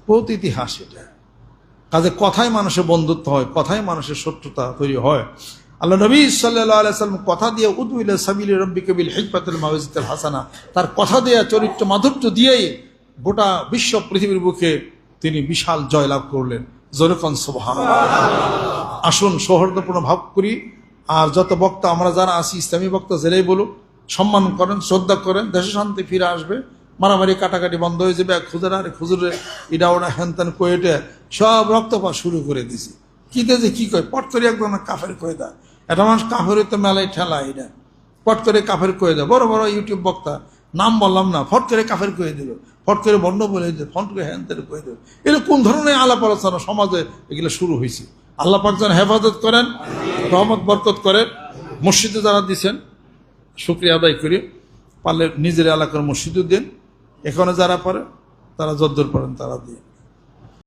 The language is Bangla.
বহুত ইতিহাস এটা। কাজে কথায় মানুষের বন্ধুত্ব হয়, কথায় মানুষের শত্রুতা তৈরি হয়। আল্লাহ নবী সাল্লাল্লাহু আলাইহি সাল্লাম কথা দিয়ে উদু ইলা সাবিলি রাব্বিকা বিল হিকমাতিল মাউইজাতিল হাসানা, তার কথা দিয়ে চরিত্র মাধুর্য দিয়েই গোটা বিশ্ব পৃথিবীর বুকে তিনি বিশাল জয়লাভ করলেন। জোরকন সুবহানাল্লাহ। আসুন সৌহার্দ্যপূর্ণ ভাব করি। আর যত বক্তা আমরা যারা আছি, ইসলামী বক্তা জেলেই বলুক, সম্মান করেন, শ্রদ্ধা করেন, দেশে শান্তি ফিরে আসবে, মারামারি কাটাকাটি বন্ধ হয়ে যাবে। খুদরা রে খুজুরে ইডা ওটা হ্যানত্যান কয়েটে সব রক্তপাত শুরু করে দিছি। কি যে কি কয়, পট করে একদম কাফের কয়ে দেয়। এটা মানুষ কাফের তো মেলায় ঠেলা, এটা পট করে কাফের কয়ে দেয়। বড় বড় ইউটিউব বক্তা, নাম বললাম না, ফট করে কাফের কয়ে দিল, ফট করে বন্ধ বলে দিল, ফট করে হ্যানত্যান কয়ে দিল। এগুলো কোন ধরনের আলাপ আলোচনা সমাজে এগুলো শুরু হয়েছে? আল্লাহ পাক যেন হেফাজত করেন, রহমত বরকত করেন। মসজিদে যারা দিচ্ছেন শুকরিয়া আদায় করি, পারলে নিজের এলাকার মসজিদও দেন। এখানে যারা পারে তারা যদ্দূর পারেন তারা দিয়ে।